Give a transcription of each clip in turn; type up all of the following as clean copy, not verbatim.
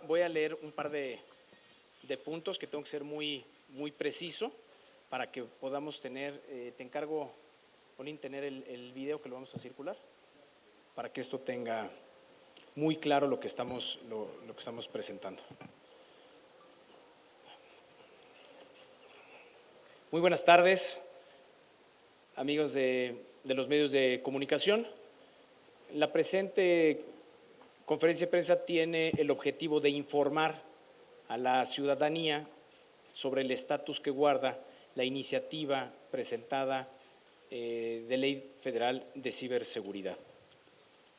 voy a leer un par de puntos que tengo que ser muy preciso para que podamos tener, te encargo, Pauline, tener el video que lo vamos a circular, para que esto tenga muy claro lo que estamos presentando. Muy buenas tardes, amigos de los medios de comunicación. La presente conferencia de prensa tiene el objetivo de informar a la ciudadanía sobre el estatus que guarda la iniciativa presentada de Ley Federal de Ciberseguridad.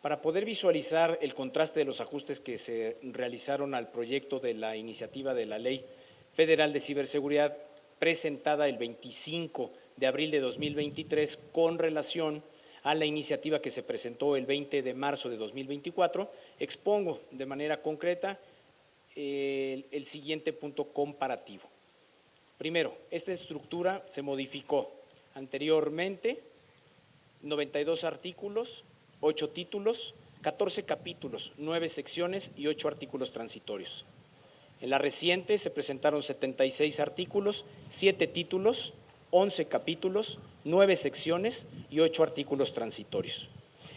Para poder visualizar el contraste de los ajustes que se realizaron al proyecto de la iniciativa de la Ley Federal de Ciberseguridad presentada el 25 de abril de 2023 con relación a la iniciativa que se presentó el 20 de marzo de 2024, expongo de manera concreta el siguiente punto comparativo. Primero, esta estructura se modificó anteriormente, 92 artículos, 8 títulos, 14 capítulos, 9 secciones y 8 artículos transitorios. En la reciente se presentaron 76 artículos, 7 títulos, 11 capítulos, 9 secciones y 8 artículos transitorios.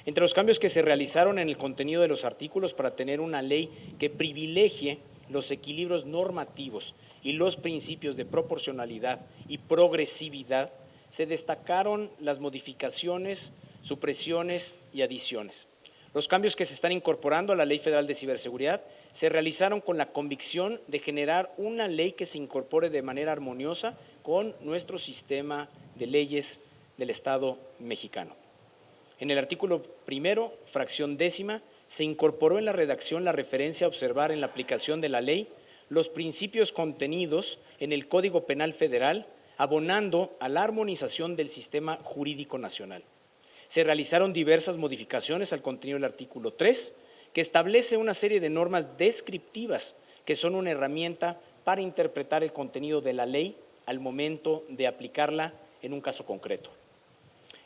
Entre los cambios que se realizaron en el contenido de los artículos para tener una ley que privilegie los equilibrios normativos y los principios de proporcionalidad y progresividad, se destacaron las modificaciones, supresiones y adiciones. Los cambios que se están incorporando a la Ley Federal de Ciberseguridad se realizaron con la convicción de generar una ley que se incorpore de manera armoniosa con nuestro sistema de leyes del Estado mexicano. En el artículo primero, fracción décima, se incorporó en la redacción la referencia a observar en la aplicación de la ley los principios contenidos en el Código Penal Federal, abonando a la armonización del sistema jurídico nacional. Se realizaron diversas modificaciones al contenido del artículo 3, que establece una serie de normas descriptivas que son una herramienta para interpretar el contenido de la ley al momento de aplicarla en un caso concreto.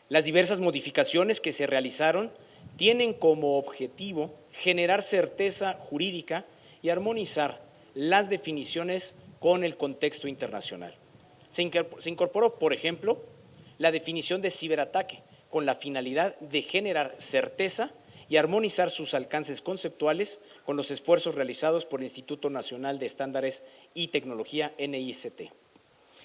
Las diversas modificaciones que se realizaron tienen como objetivo generar certeza jurídica y armonizar las definiciones con el contexto internacional. Se incorporó, por ejemplo, la definición de ciberataque con la finalidad de generar certeza y armonizar sus alcances conceptuales con los esfuerzos realizados por el Instituto Nacional de Estándares y Tecnología, NIST.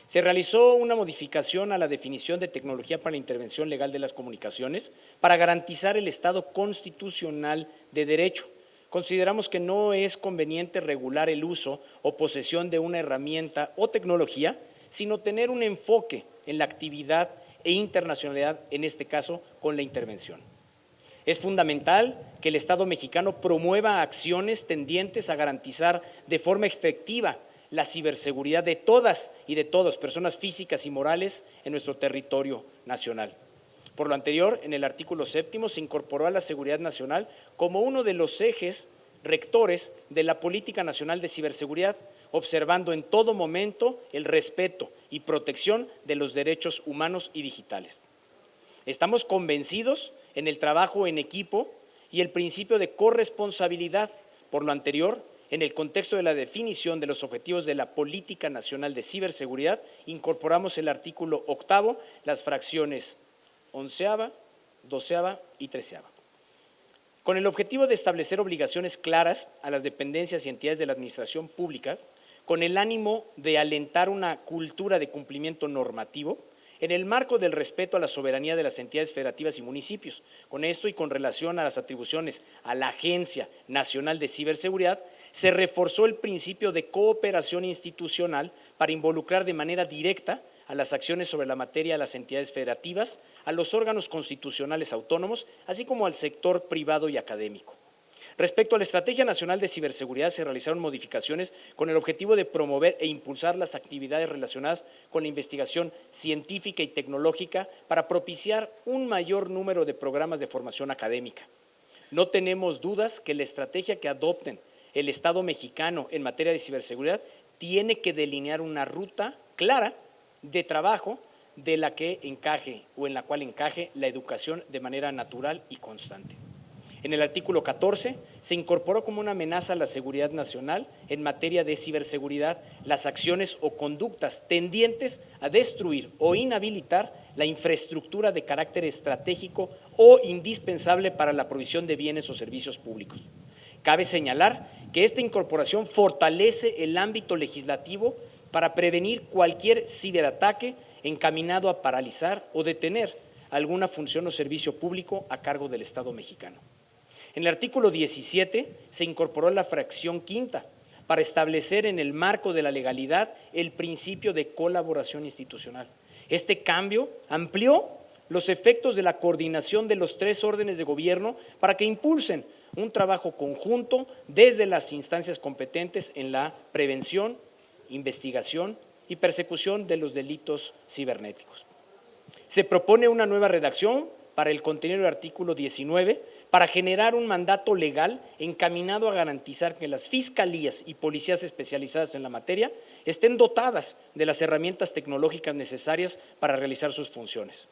Se realizó una modificación a la definición de tecnología para la intervención legal de las comunicaciones para garantizar el estado constitucional de derecho. Consideramos que no es conveniente regular el uso o posesión de una herramienta o tecnología, sino tener un enfoque en la actividad e internacionalidad, en este caso, con la intervención. Es fundamental que el Estado mexicano promueva acciones tendientes a garantizar de forma efectiva la ciberseguridad de todas y de todos, personas físicas y morales en nuestro territorio nacional. Por lo anterior, en el artículo séptimo se incorporó a la seguridad nacional como uno de los ejes rectores de la Política Nacional de Ciberseguridad, observando en todo momento el respeto y protección de los derechos humanos y digitales. Estamos convencidos en el trabajo en equipo y el principio de corresponsabilidad. Por lo anterior, en el contexto de la definición de los objetivos de la Política Nacional de Ciberseguridad, incorporamos el artículo octavo, las fracciones 11ª, 12ª y 13ª. Con el objetivo de establecer obligaciones claras a las dependencias y entidades de la administración pública, con el ánimo de alentar una cultura de cumplimiento normativo, en el marco del respeto a la soberanía de las entidades federativas y municipios. Con esto y con relación a las atribuciones a la Agencia Nacional de Ciberseguridad, se reforzó el principio de cooperación institucional para involucrar de manera directa a las acciones sobre la materia a las entidades federativas, a los órganos constitucionales autónomos, así como al sector privado y académico. Respecto a la Estrategia Nacional de Ciberseguridad, se realizaron modificaciones con el objetivo de promover e impulsar las actividades relacionadas con la investigación científica y tecnológica para propiciar un mayor número de programas de formación académica. No tenemos dudas que la estrategia que adopten el Estado mexicano en materia de ciberseguridad tiene que delinear una ruta clara de trabajo de la que encaje o en la cual encaje la educación de manera natural y constante. En el artículo 14 se incorporó como una amenaza a la seguridad nacional en materia de ciberseguridad las acciones o conductas tendientes a destruir o inhabilitar la infraestructura de carácter estratégico o indispensable para la provisión de bienes o servicios públicos. Cabe señalar que esta incorporación fortalece el ámbito legislativo para prevenir cualquier ciberataque encaminado a paralizar o detener alguna función o servicio público a cargo del Estado mexicano. En el artículo 17 se incorporó la fracción quinta para establecer en el marco de la legalidad el principio de colaboración institucional. Este cambio amplió los efectos de la coordinación de los tres órdenes de gobierno para que impulsen un trabajo conjunto desde las instancias competentes en la prevención, investigación y persecución de los delitos cibernéticos. Se propone una nueva redacción para el contenido del artículo 19 para generar un mandato legal encaminado a garantizar que las fiscalías y policías especializadas en la materia estén dotadas de las herramientas tecnológicas necesarias para realizar sus funciones.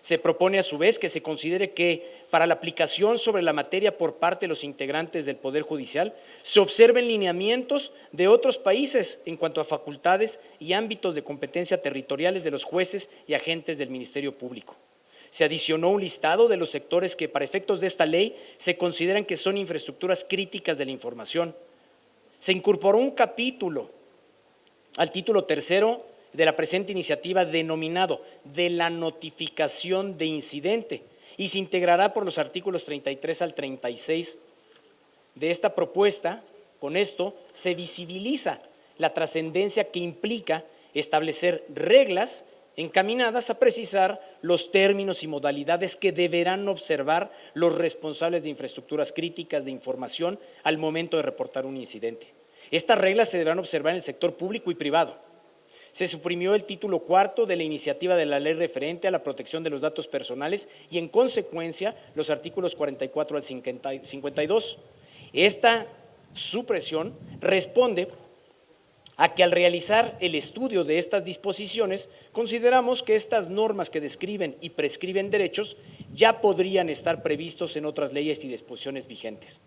Se propone a su vez que se considere que para la aplicación sobre la materia por parte de los integrantes del Poder Judicial se observen lineamientos de otros países en cuanto a facultades y ámbitos de competencia territoriales de los jueces y agentes del Ministerio Público. Se adicionó un listado de los sectores que para efectos de esta ley se consideran que son infraestructuras críticas de la información. Se incorporó un capítulo al título tercero de la presente iniciativa denominado de la notificación de incidente y se integrará por los artículos 33 al 36 de esta propuesta. Con esto se visibiliza la trascendencia que implica establecer reglas encaminadas a precisar los términos y modalidades que deberán observar los responsables de infraestructuras críticas de información al momento de reportar un incidente. Estas reglas se deberán observar en el sector público y privado. Se suprimió el título cuarto de la iniciativa de la ley referente a la protección de los datos personales y, en consecuencia, los artículos 44 al 52. Esta supresión responde a que al realizar el estudio de estas disposiciones, consideramos que estas normas que describen y prescriben derechos ya podrían estar previstos en otras leyes y disposiciones vigentes.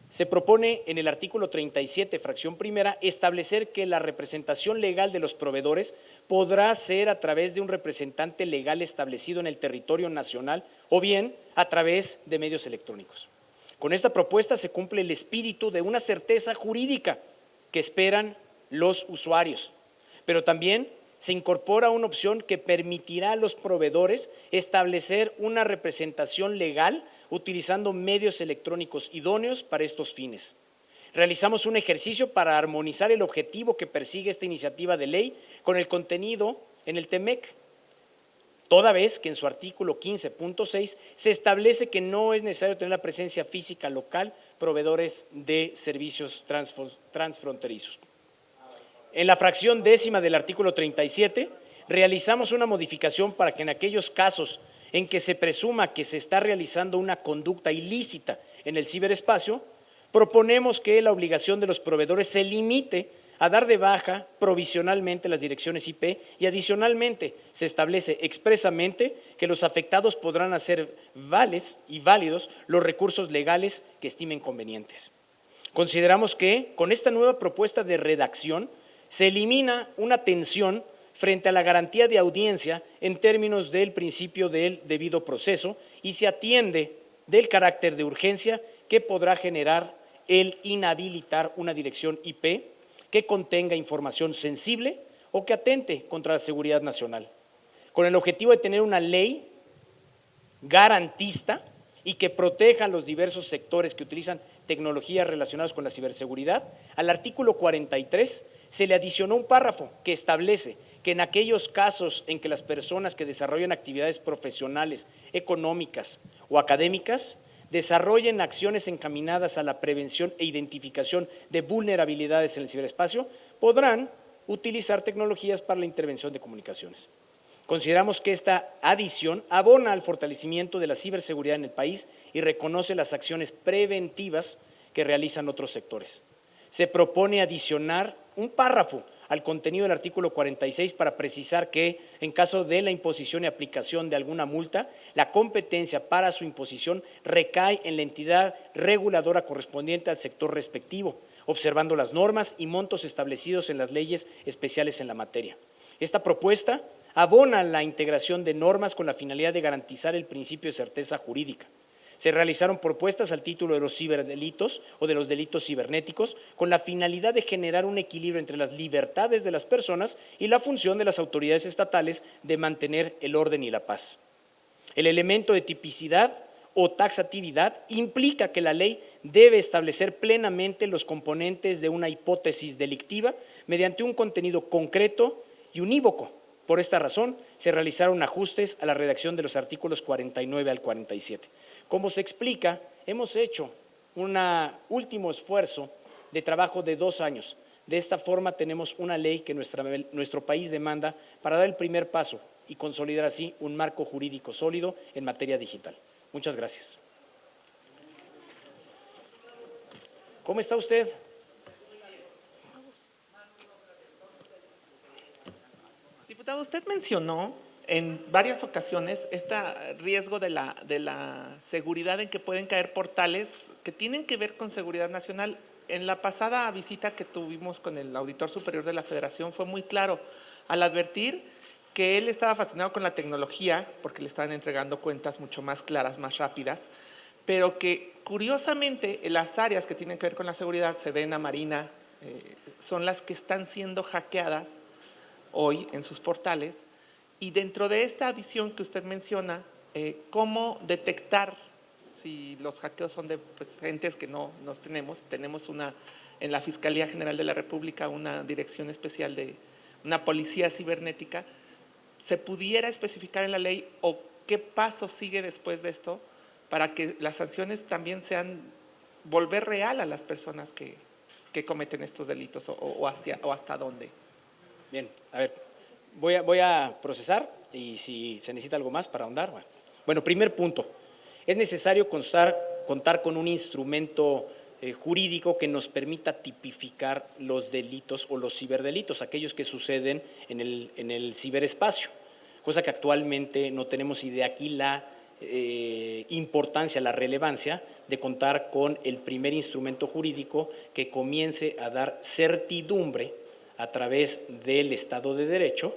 Se propone en el artículo 37, fracción primera, establecer que la representación legal de los proveedores podrá ser a través de un representante legal establecido en el territorio nacional o bien a través de medios electrónicos. Con esta propuesta se cumple el espíritu de una certeza jurídica que esperan los usuarios, pero también se incorpora una opción que permitirá a los proveedores establecer una representación legal utilizando medios electrónicos idóneos para estos fines. Realizamos un ejercicio para armonizar el objetivo que persigue esta iniciativa de ley con el contenido en el TEMEC, toda vez que en su artículo 15.6 se establece que no es necesario tener la presencia física local proveedores de servicios transfronterizos. En la fracción décima del artículo 37, realizamos una modificación para que en aquellos casos en que se presuma que se está realizando una conducta ilícita en el ciberespacio, proponemos que la obligación de los proveedores se limite a dar de baja provisionalmente las direcciones IP y adicionalmente se establece expresamente que los afectados podrán hacer válidos los recursos legales que estimen convenientes. Consideramos que con esta nueva propuesta de redacción se elimina una tensión frente a la garantía de audiencia en términos del principio del debido proceso y se atiende del carácter de urgencia que podrá generar el inhabilitar una dirección IP que contenga información sensible o que atente contra la seguridad nacional, con el objetivo de tener una ley garantista y que proteja los diversos sectores que utilizan tecnologías relacionadas con la ciberseguridad. Al artículo 43 se le adicionó un párrafo que establece que en aquellos casos en que las personas que desarrollan actividades profesionales, económicas o académicas desarrollen acciones encaminadas a la prevención e identificación de vulnerabilidades en el ciberespacio, podrán utilizar tecnologías para la intervención de comunicaciones. Consideramos que esta adición abona al fortalecimiento de la ciberseguridad en el país y reconoce las acciones preventivas que realizan otros sectores. Se propone adicionar un párrafo al contenido del artículo 46 para precisar que, en caso de la imposición y aplicación de alguna multa, la competencia para su imposición recae en la entidad reguladora correspondiente al sector respectivo, observando las normas y montos establecidos en las leyes especiales en la materia. Esta propuesta abona la integración de normas con la finalidad de garantizar el principio de certeza jurídica. Se realizaron propuestas al título de los ciberdelitos o de los delitos cibernéticos con la finalidad de generar un equilibrio entre las libertades de las personas y la función de las autoridades estatales de mantener el orden y la paz. El elemento de tipicidad o taxatividad implica que la ley debe establecer plenamente los componentes de una hipótesis delictiva mediante un contenido concreto y unívoco. Por esta razón, se realizaron ajustes a la redacción de los artículos 49 al 47. Como se explica, hemos hecho un último esfuerzo de trabajo de 2 años. De esta forma tenemos una ley que nuestro país demanda para dar el primer paso y consolidar así un marco jurídico sólido en materia digital. Muchas gracias. ¿Cómo está usted? Diputado, usted mencionó en varias ocasiones este riesgo de la seguridad en que pueden caer portales que tienen que ver con seguridad nacional. En la pasada visita que tuvimos con el Auditor Superior de la Federación fue muy claro al advertir que él estaba fascinado con la tecnología porque le estaban entregando cuentas mucho más claras, más rápidas, pero que curiosamente las áreas que tienen que ver con la seguridad, Sedena, Marina, son las que están siendo hackeadas hoy en sus portales. Y dentro de esta visión que usted menciona, ¿cómo detectar si los hackeos son de gentes que no nos tenemos? Tenemos en la Fiscalía General de la República una dirección especial de una policía cibernética. ¿Se pudiera especificar en la ley o qué paso sigue después de esto para que las sanciones también sean volver real a las personas que cometen estos delitos o hasta dónde? Bien, a ver, voy a procesar y si se necesita algo más para ahondar. Bueno, primer punto, es necesario contar con un instrumento jurídico que nos permita tipificar los delitos o los ciberdelitos, aquellos que suceden en el ciberespacio, cosa que actualmente no tenemos, y de aquí la importancia, la relevancia de contar con el primer instrumento jurídico que comience a dar certidumbre a través del Estado de Derecho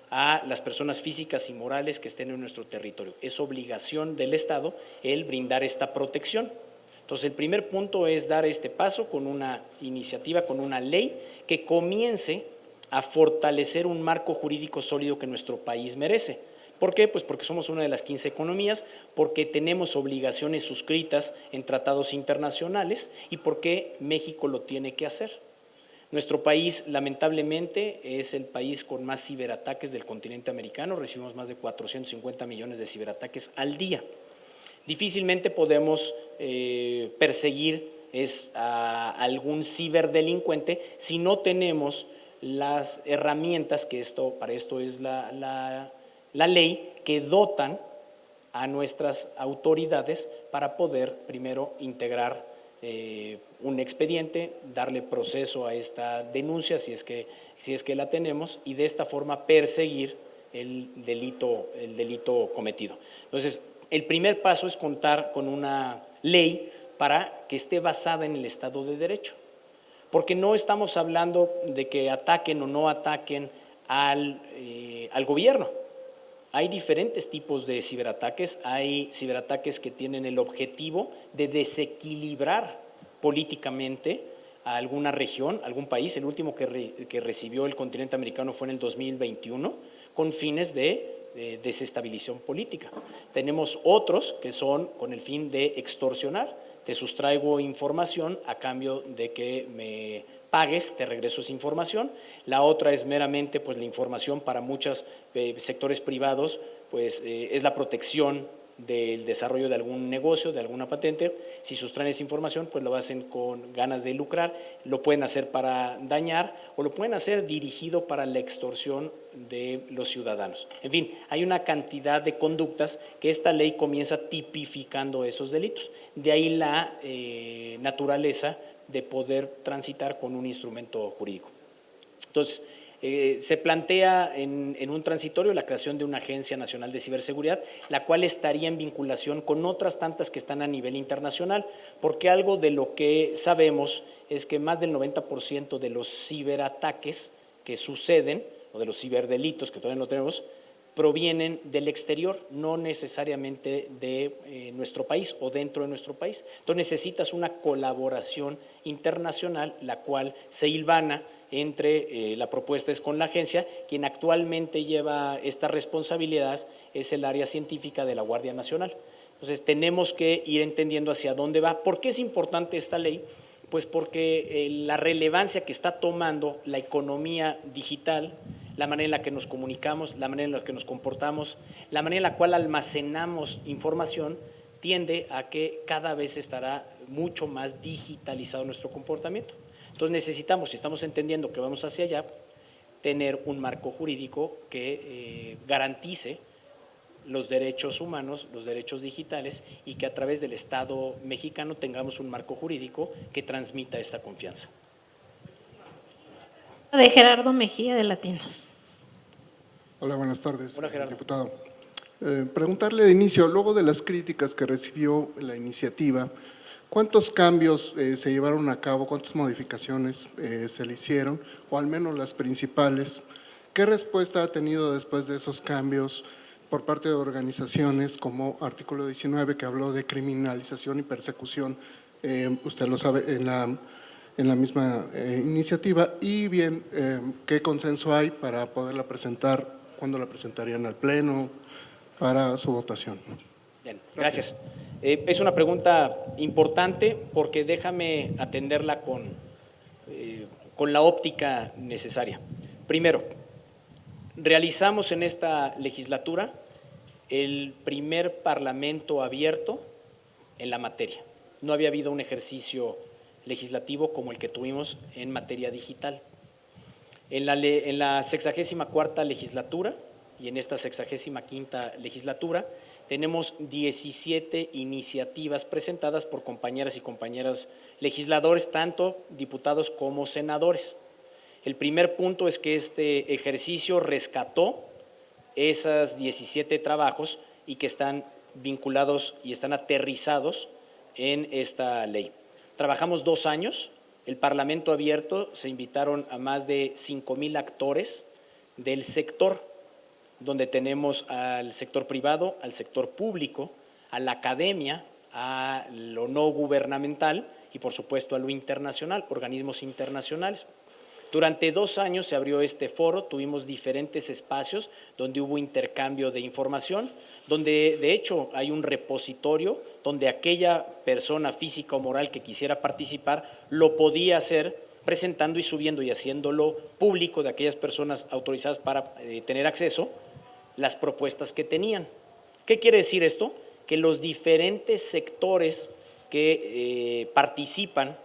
a las personas físicas y morales que estén en nuestro territorio. Es obligación del Estado el brindar esta protección. Entonces, el primer punto es dar este paso con una iniciativa, con una ley que comience a fortalecer un marco jurídico sólido que nuestro país merece. ¿Por qué? Pues porque somos una de las 15 economías, porque tenemos obligaciones suscritas en tratados internacionales y porque México lo tiene que hacer. Nuestro país, lamentablemente, es el país con más ciberataques del continente americano. Recibimos más de 450 millones de ciberataques al día. Difícilmente podemos perseguir a algún ciberdelincuente si no tenemos las herramientas, que para esto es la ley, que dotan a nuestras autoridades para poder primero integrar un expediente, darle proceso a esta denuncia si es que la tenemos, y de esta forma perseguir el delito cometido. Entonces, el primer paso es contar con una ley para que esté basada en el Estado de Derecho, porque no estamos hablando de que ataquen o no ataquen al gobierno. Hay diferentes tipos de ciberataques. Hay ciberataques que tienen el objetivo de desequilibrar políticamente a alguna región, algún país. El último que recibió el continente americano fue en el 2021, con fines de desestabilización política. Tenemos otros que son con el fin de extorsionar. Te sustraigo información a cambio de que me pagues, te regreso esa información. La otra es meramente pues la información para muchos sectores privados, pues es la protección del desarrollo de algún negocio, de alguna patente. Si sustraen esa información, pues lo hacen con ganas de lucrar, lo pueden hacer para dañar o lo pueden hacer dirigido para la extorsión de los ciudadanos. En fin, hay una cantidad de conductas que esta ley comienza tipificando esos delitos. De ahí la naturaleza de poder transitar con un instrumento jurídico. Entonces, se plantea en un transitorio la creación de una Agencia Nacional de Ciberseguridad, la cual estaría en vinculación con otras tantas que están a nivel internacional, porque algo de lo que sabemos es que más del 90% de los ciberataques que suceden, o de los ciberdelitos que todavía no tenemos, provienen del exterior, no necesariamente de nuestro país o dentro de nuestro país. Entonces necesitas una colaboración internacional, la cual se hilvana entre la propuesta es con la agencia. Quien actualmente lleva esta responsabilidad es el área científica de la Guardia Nacional. Entonces tenemos que ir entendiendo hacia dónde va. ¿Por qué es importante esta ley? Pues porque la relevancia que está tomando la economía digital, la manera en la que nos comunicamos, la manera en la que nos comportamos, la manera en la cual almacenamos información, tiende a que cada vez estará mucho más digitalizado nuestro comportamiento. Entonces necesitamos, si estamos entendiendo que vamos hacia allá, tener un marco jurídico que garantice los derechos humanos, los derechos digitales, y que a través del Estado mexicano tengamos un marco jurídico que transmita esta confianza. De Gerardo Mejía, de Latinos. Hola, buenas tardes, Hola, Gerardo. diputado. Preguntarle de inicio, luego de las críticas que recibió la iniciativa, ¿cuántos cambios se llevaron a cabo, cuántas modificaciones se le hicieron, o al menos las principales? ¿Qué respuesta ha tenido después de esos cambios por parte de organizaciones como Artículo 19, que habló de criminalización y persecución, usted lo sabe, en la misma iniciativa? Y bien, ¿qué consenso hay para poderla presentar? ¿Cuándo la presentarían al Pleno para su votación? Bien, gracias. Es una pregunta importante porque déjame atenderla con la óptica necesaria. Primero, realizamos en esta legislatura el primer parlamento abierto en la materia. No había habido un ejercicio legislativo como el que tuvimos en materia digital. En la 64ª legislatura y en esta 65ª legislatura tenemos 17 iniciativas presentadas por compañeras y compañeros legisladores, tanto diputados como senadores. El primer punto es que este ejercicio rescató esos 17 trabajos y que están vinculados y están aterrizados en esta ley. Trabajamos 2 años, el Parlamento abierto, se invitaron a más de 5,000 actores del sector, donde tenemos al sector privado, al sector público, a la academia, a lo no gubernamental y por supuesto a lo internacional, organismos internacionales. Durante 2 años se abrió este foro, tuvimos diferentes espacios donde hubo intercambio de información, donde de hecho hay un repositorio donde aquella persona física o moral que quisiera participar lo podía hacer presentando y subiendo y haciéndolo público de aquellas personas autorizadas para tener acceso las propuestas que tenían. ¿Qué quiere decir esto? Que los diferentes sectores que participan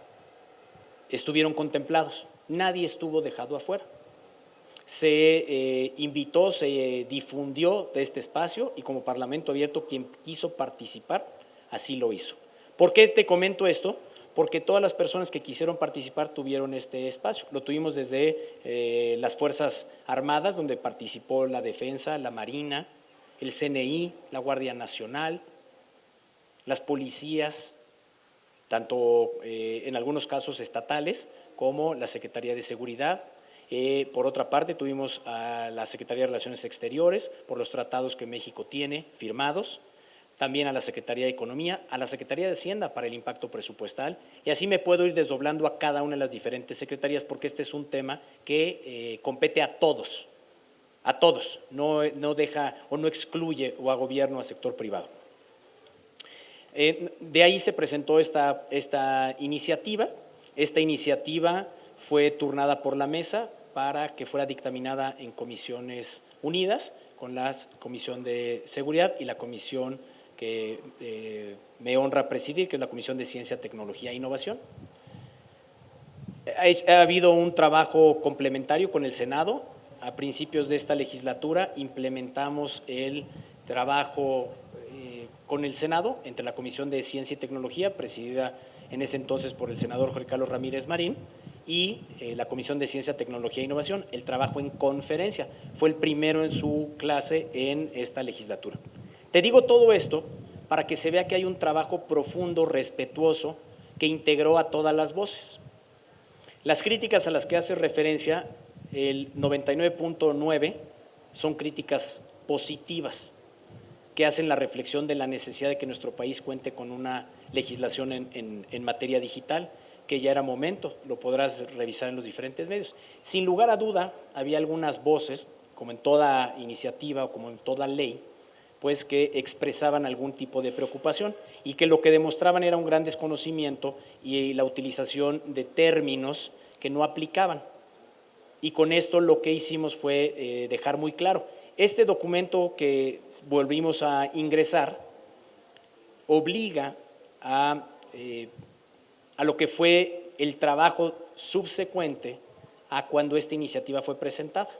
estuvieron contemplados. Nadie estuvo dejado afuera. Se invitó, se difundió de este espacio y como Parlamento abierto quien quiso participar así lo hizo. ¿Por qué te comento esto? Porque todas las personas que quisieron participar tuvieron este espacio. Lo tuvimos desde las Fuerzas Armadas, donde participó la Defensa, la Marina, el CNI, la Guardia Nacional, las policías, tanto en algunos casos estatales como la Secretaría de Seguridad. Por otra parte, tuvimos a la Secretaría de Relaciones Exteriores por los tratados que México tiene firmados, también a la Secretaría de Economía, a la Secretaría de Hacienda para el impacto presupuestal, y así me puedo ir desdoblando a cada una de las diferentes secretarías porque este es un tema que compete a todos, no deja o no excluye o a gobierno o a sector privado. De ahí se presentó esta iniciativa. Esta iniciativa fue turnada por la mesa para que fuera dictaminada en comisiones unidas, con la Comisión de Seguridad y la comisión que me honra presidir, que es la Comisión de Ciencia, Tecnología e Innovación. Ha habido un trabajo complementario con el Senado. A principios de esta legislatura implementamos el trabajo con el Senado, entre la Comisión de Ciencia y Tecnología, presidida en ese entonces por el senador Jorge Carlos Ramírez Marín, y la Comisión de Ciencia, Tecnología e Innovación, el trabajo en conferencia. Fue el primero en su clase en esta legislatura. Te digo todo esto para que se vea que hay un trabajo profundo, respetuoso, que integró a todas las voces. Las críticas a las que hace referencia, el 99.9 son críticas positivas, que hacen la reflexión de la necesidad de que nuestro país cuente con una legislación en materia digital, que ya era momento, lo podrás revisar en los diferentes medios. Sin lugar a duda, había algunas voces, como en toda iniciativa o como en toda ley, pues que expresaban algún tipo de preocupación y que lo que demostraban era un gran desconocimiento y la utilización de términos que no aplicaban. Y con esto lo que hicimos fue dejar muy claro, este documento que volvimos a ingresar obliga a lo que fue el trabajo subsecuente a cuando esta iniciativa fue presentada,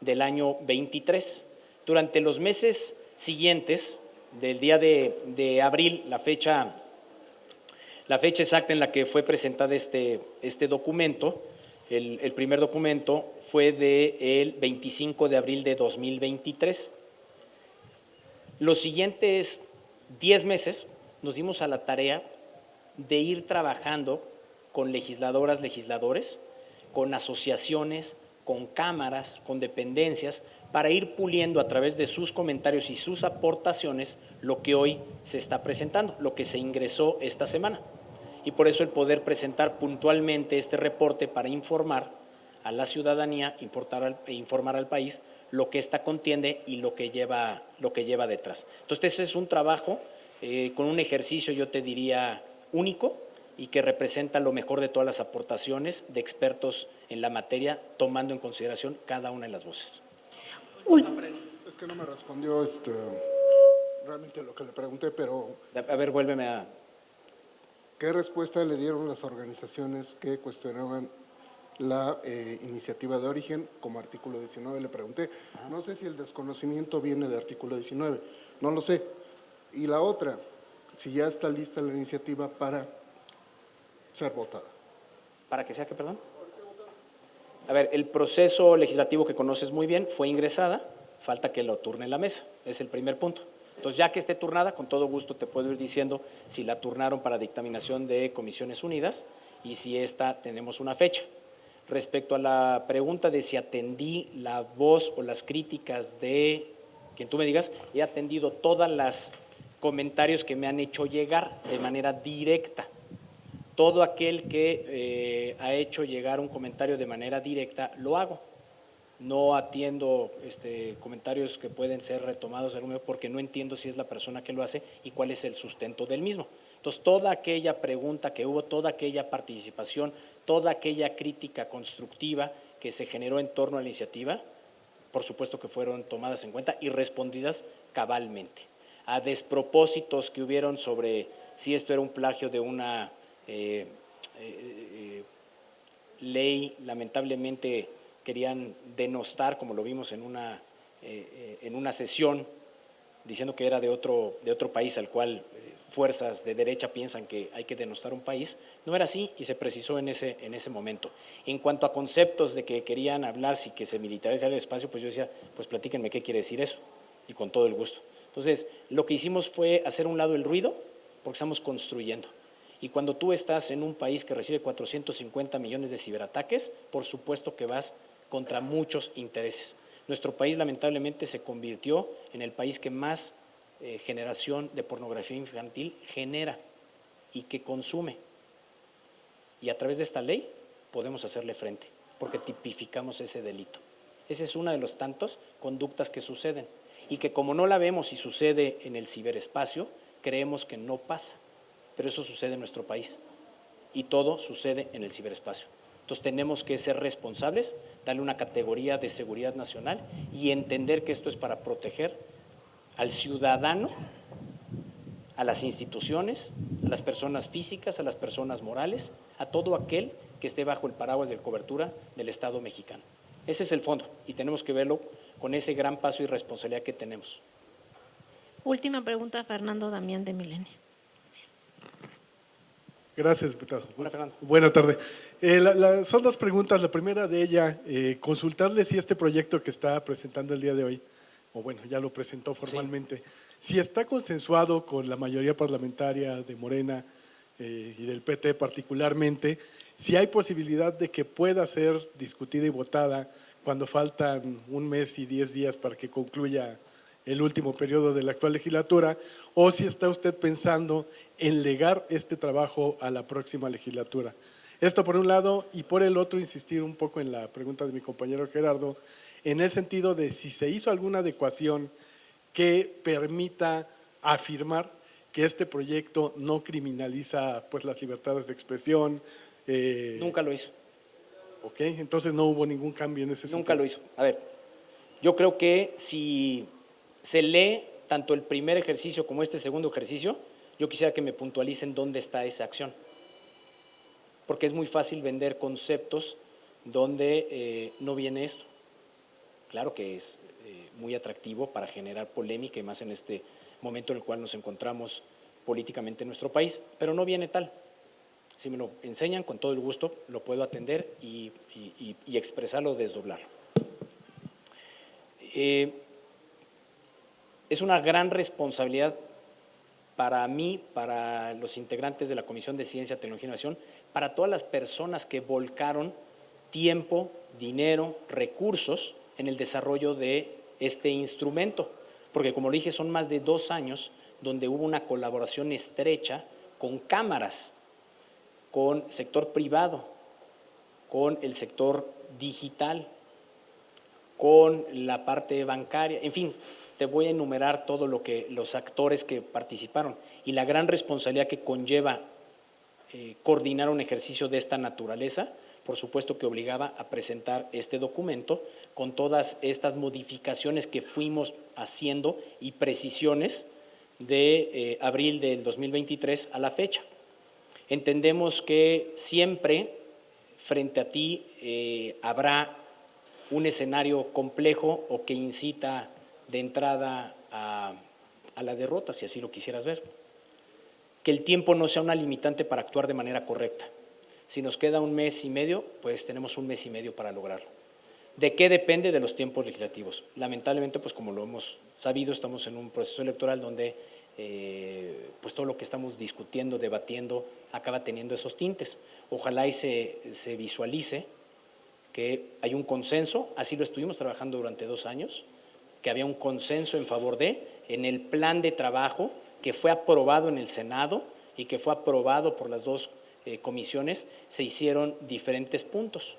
del año 23. Durante los meses siguientes, del día de abril, la fecha exacta en la que fue presentada este documento, el primer documento fue del 25 de abril de 2023. Los siguientes 10 meses nos dimos a la tarea de ir trabajando con legisladoras, legisladores, con asociaciones, con cámaras, con dependencias, para ir puliendo a través de sus comentarios y sus aportaciones lo que hoy se está presentando, lo que se ingresó esta semana. Y por eso el poder presentar puntualmente este reporte para informar a la ciudadanía, informar al país lo que esta contiene y lo que lleva detrás. Entonces, ese es un trabajo con un ejercicio, yo te diría, único y que representa lo mejor de todas las aportaciones de expertos en la materia, tomando en consideración cada una de las voces. Es que no me respondió realmente lo que le pregunté, pero A ver, vuélveme a... ¿qué respuesta le dieron las organizaciones que cuestionaban la iniciativa de origen como artículo 19? Le pregunté. No sé si el desconocimiento viene de artículo 19, no lo sé. Y la otra, si ya está lista la iniciativa para ser votada. ¿Para que sea qué, perdón? A ver, el proceso legislativo que conoces muy bien fue ingresada, falta que lo turne en la mesa, es el primer punto. Entonces, ya que esté turnada, con todo gusto te puedo ir diciendo si la turnaron para dictaminación de Comisiones Unidas y si esta tenemos una fecha. Respecto a la pregunta de si atendí la voz o las críticas de quien tú me digas, he atendido todas las comentarios que me han hecho llegar de manera directa. Todo aquel que ha hecho llegar un comentario de manera directa, lo hago. No atiendo comentarios que pueden ser retomados porque no entiendo si es la persona que lo hace y cuál es el sustento del mismo. Entonces, toda aquella pregunta que hubo, toda aquella participación, toda aquella crítica constructiva que se generó en torno a la iniciativa, por supuesto que fueron tomadas en cuenta y respondidas cabalmente. A despropósitos que hubieron sobre si esto era un plagio de una ley, lamentablemente querían denostar, como lo vimos en una sesión, diciendo que era de otro país al cual fuerzas de derecha piensan que hay que denostar un país. No era así y se precisó en ese momento. En cuanto a conceptos de que querían hablar si que se militariza el espacio, pues yo decía, pues platíquenme qué quiere decir eso, y con todo el gusto. Entonces, lo que hicimos fue hacer a un lado el ruido, porque estamos construyendo. Y cuando tú estás en un país que recibe 450 millones de ciberataques, por supuesto que vas contra muchos intereses. Nuestro país lamentablemente se convirtió en el país que más generación de pornografía infantil genera y que consume. Y a través de esta ley podemos hacerle frente, porque tipificamos ese delito. Esa es una de las tantas conductas que suceden y que como no la vemos y sucede en el ciberespacio, creemos que no pasa. Pero eso sucede en nuestro país y todo sucede en el ciberespacio. Entonces tenemos que ser responsables, darle una categoría de seguridad nacional y entender que esto es para proteger al ciudadano, a las instituciones, a las personas físicas, a las personas morales, a todo aquel que esté bajo el paraguas de cobertura del Estado mexicano. Ese es el fondo y tenemos que verlo con ese gran paso y responsabilidad que tenemos. Última pregunta, Fernando Damián de Milenio. Gracias, diputado. Hola, Fernando. Buena tarde. Son dos preguntas. La primera de ella, consultarle si este proyecto que está presentando el día de hoy, o bueno, ya lo presentó formalmente, si está consensuado con la mayoría parlamentaria de Morena y del PT particularmente, si hay posibilidad de que pueda ser discutida y votada cuando faltan 1 mes y 10 días para que concluya el último periodo de la actual legislatura, o si está usted pensando en legar este trabajo a la próxima legislatura. Esto por un lado, y por el otro insistir un poco en la pregunta de mi compañero Gerardo, en el sentido de si se hizo alguna adecuación que permita afirmar que este proyecto no criminaliza pues las libertades de expresión. Nunca lo hizo. Ok, entonces no hubo ningún cambio en ese sentido. Nunca lo hizo. A ver, yo creo que si se lee tanto el primer ejercicio como este segundo ejercicio, yo quisiera que me puntualicen dónde está esa acción. Porque es muy fácil vender conceptos donde no viene esto. Claro que es muy atractivo para generar polémica y más en este momento en el cual nos encontramos políticamente en nuestro país, pero no viene tal. Si me lo enseñan, con todo el gusto, lo puedo atender y expresarlo, desdoblarlo. Es una gran responsabilidad para mí, para los integrantes de la Comisión de Ciencia, Tecnología e Innovación, para todas las personas que volcaron tiempo, dinero, recursos en el desarrollo de este instrumento, porque como dije, son más de 2 años donde hubo una colaboración estrecha con cámaras, con sector privado, con el sector digital, con la parte bancaria, en fin, te voy a enumerar todo lo que los actores que participaron y la gran responsabilidad que conlleva coordinar un ejercicio de esta naturaleza. Por supuesto que obligaba a presentar este documento con todas estas modificaciones que fuimos haciendo y precisiones de abril del 2023 a la fecha. Entendemos que siempre frente a ti habrá un escenario complejo o que incita de entrada a la derrota, si así lo quisieras ver. Que el tiempo no sea una limitante para actuar de manera correcta. Si nos queda 1 mes y medio, pues tenemos 1 mes y medio para lograrlo. ¿De qué depende? De los tiempos legislativos. Lamentablemente, pues como lo hemos sabido, estamos en un proceso electoral donde pues todo lo que estamos discutiendo, debatiendo, acaba teniendo esos tintes. Ojalá y se visualice que hay un consenso, así lo estuvimos trabajando durante 2 años, que había un consenso en favor en el plan de trabajo que fue aprobado en el Senado y que fue aprobado por las 2 comisiones, se hicieron diferentes puntos.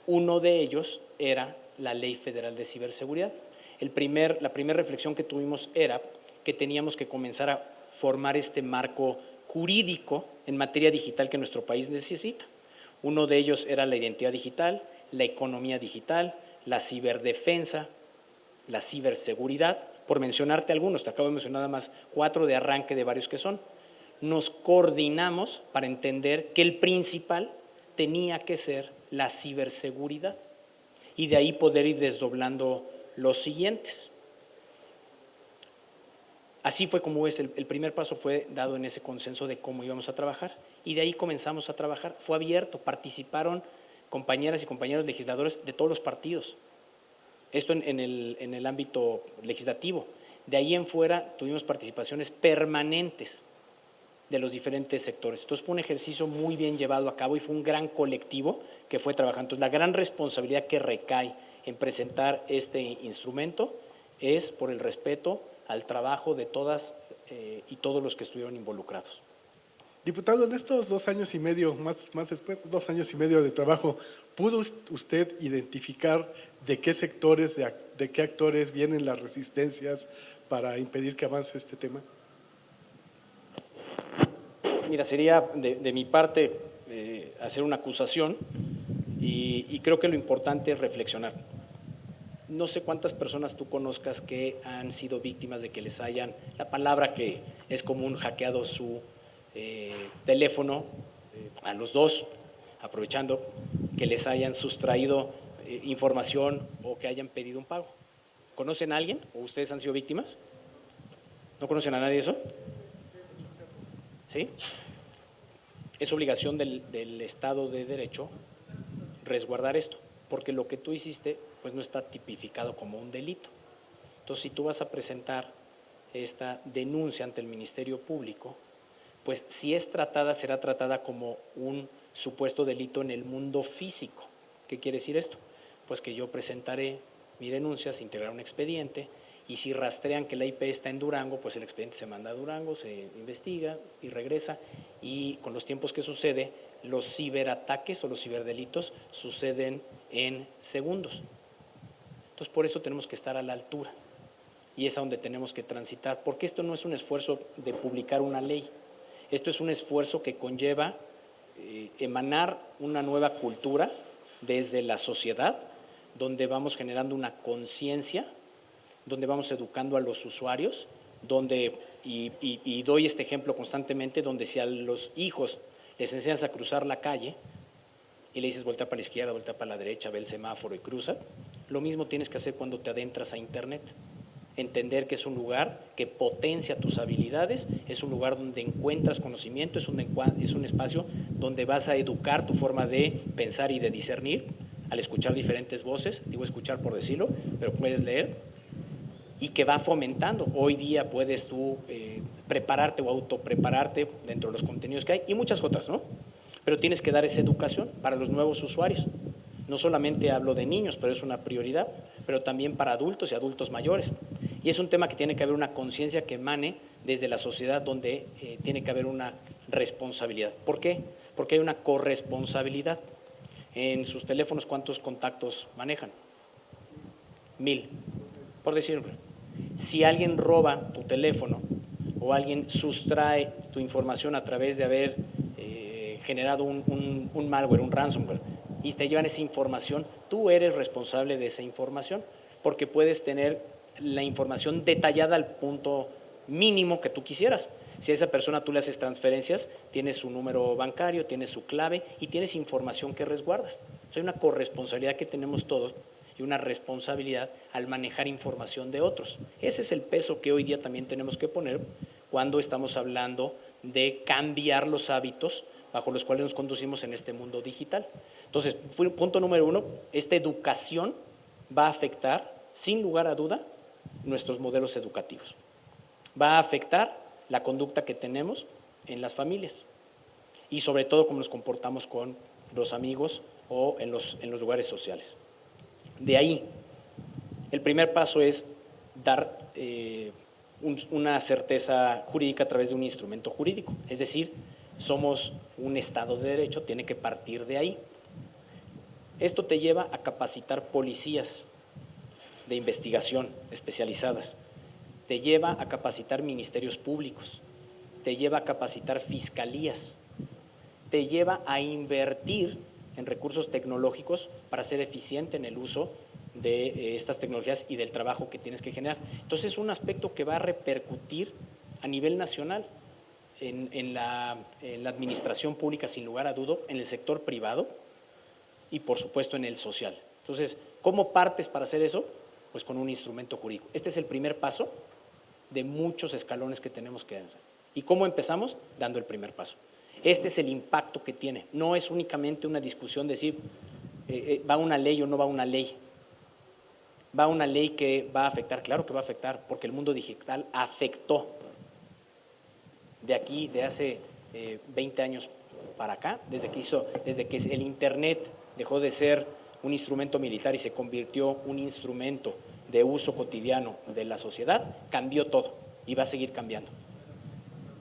Uno de ellos era la Ley Federal de Ciberseguridad. La primera reflexión que tuvimos era que teníamos que comenzar a formar este marco jurídico en materia digital que nuestro país necesita. Uno de ellos era la identidad digital, la economía digital, la ciberdefensa, la ciberseguridad, por mencionarte algunos, te acabo de mencionar nada más 4 de arranque de varios que son. Nos coordinamos para entender que el principal tenía que ser la ciberseguridad y de ahí poder ir desdoblando los siguientes. Así fue como el primer paso fue dado en ese consenso de cómo íbamos a trabajar y de ahí comenzamos a trabajar. Fue abierto, participaron compañeras y compañeros legisladores de todos los partidos. Esto en el ámbito legislativo. De ahí en fuera tuvimos participaciones permanentes de los diferentes sectores. Entonces fue un ejercicio muy bien llevado a cabo y fue un gran colectivo que fue trabajando. Entonces la gran responsabilidad que recae en presentar este instrumento es por el respeto al trabajo de todas y todos los que estuvieron involucrados. Diputado, en estos 2 años y medio, más después, 2 años y medio de trabajo, ¿pudo usted identificar de qué sectores, de qué actores vienen las resistencias para impedir que avance este tema? Mira, sería de mi parte hacer una acusación y creo que lo importante es reflexionar. No sé cuántas personas tú conozcas que han sido víctimas de que les hayan, la palabra que es común, hackeado su teléfono, a los 2, aprovechando que les hayan sustraído información o que hayan pedido un pago. ¿Conocen a alguien o ustedes han sido víctimas? ¿No conocen a nadie de eso? ¿Sí? Es obligación del Estado de Derecho resguardar esto, porque lo que tú hiciste pues no está tipificado como un delito. Entonces, si tú vas a presentar esta denuncia ante el Ministerio Público, pues si es tratada, será tratada como un supuesto delito en el mundo físico. ¿Qué quiere decir esto? Pues que yo presentaré mi denuncia, se integrará un expediente, y si rastrean que la IP está en Durango, pues el expediente se manda a Durango, se investiga y regresa, y con los tiempos que sucede, los ciberataques o los ciberdelitos suceden en segundos. Entonces, por eso tenemos que estar a la altura, y es a donde tenemos que transitar, porque esto no es un esfuerzo de publicar una ley, esto es un esfuerzo que conlleva emanar una nueva cultura desde la sociedad, donde vamos generando una conciencia, donde vamos educando a los usuarios, donde, y doy este ejemplo constantemente, donde si a los hijos les enseñas a cruzar la calle y le dices voltea para la izquierda, voltea para la derecha, ve el semáforo y cruza, lo mismo tienes que hacer cuando te adentras a Internet. Entender que es un lugar que potencia tus habilidades, es un lugar donde encuentras conocimiento, es un espacio donde vas a educar tu forma de pensar y de discernir al escuchar diferentes voces, digo escuchar por decirlo, pero puedes leer, y que va fomentando. Hoy día puedes tú prepararte o autoprepararte dentro de los contenidos que hay y muchas otras, ¿no? Pero tienes que dar esa educación para los nuevos usuarios. No solamente hablo de niños, pero es una prioridad, pero también para adultos y adultos mayores. Y es un tema que tiene que haber una conciencia que emane desde la sociedad, donde tiene que haber una responsabilidad. ¿Por qué? Porque hay una corresponsabilidad. En sus teléfonos, ¿cuántos contactos manejan? 1000, por decirlo. Si alguien roba tu teléfono o alguien sustrae tu información a través de haber generado un malware, un ransomware, y te llevan esa información, tú eres responsable de esa información, porque puedes tener la información detallada al punto mínimo que tú quisieras. Si a esa persona tú le haces transferencias, tienes su número bancario, tienes su clave y tienes información que resguardas. Hay una corresponsabilidad que tenemos todos y una responsabilidad al manejar información de otros. Ese es el peso que hoy día también tenemos que poner cuando estamos hablando de cambiar los hábitos bajo los cuales nos conducimos en este mundo digital. Entonces, punto número 1, esta educación va a afectar, sin lugar a duda, nuestros modelos educativos. Va a afectar la conducta que tenemos en las familias y sobre todo cómo nos comportamos con los amigos o en los lugares sociales. De ahí, el primer paso es dar una certeza jurídica a través de un instrumento jurídico, es decir, somos un Estado de Derecho, tiene que partir de ahí. Esto te lleva a capacitar policías de investigación especializadas, te lleva a capacitar ministerios públicos, te lleva a capacitar fiscalías, te lleva a invertir en recursos tecnológicos para ser eficiente en el uso de estas tecnologías y del trabajo que tienes que generar. Entonces es un aspecto que va a repercutir a nivel nacional en la administración pública, sin lugar a duda, en el sector privado y por supuesto en el social. Entonces, ¿cómo partes para hacer eso? Pues con un instrumento jurídico. Este es el primer paso de muchos escalones que tenemos que hacer. ¿Y cómo empezamos? Dando el primer paso. Este es el impacto que tiene. No es únicamente una discusión de decir, ¿va una ley o no va una ley? ¿Va una ley que va a afectar? Claro que va a afectar, porque el mundo digital afectó. De hace 20 años para acá, desde que el Internet dejó de ser un instrumento militar y se convirtió en un instrumento de uso cotidiano de la sociedad, cambió todo y va a seguir cambiando.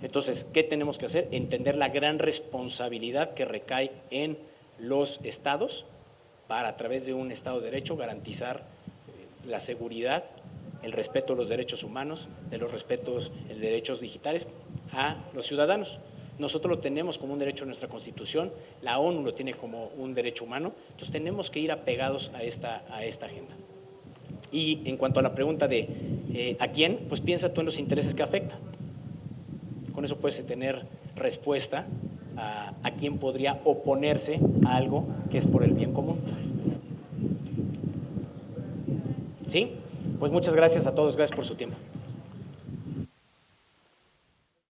Entonces, ¿qué tenemos que hacer? Entender la gran responsabilidad que recae en los estados para, a través de un Estado de Derecho, garantizar la seguridad, el respeto a los derechos humanos, de los derechos digitales a los ciudadanos. Nosotros lo tenemos como un derecho en nuestra Constitución, la ONU lo tiene como un derecho humano, entonces tenemos que ir apegados a esta agenda. Y en cuanto a la pregunta de ¿a quién? Pues piensa tú en los intereses que afecta. Con eso puedes tener respuesta a quién podría oponerse a algo que es por el bien común. ¿Sí? Pues muchas gracias a todos, gracias por su tiempo.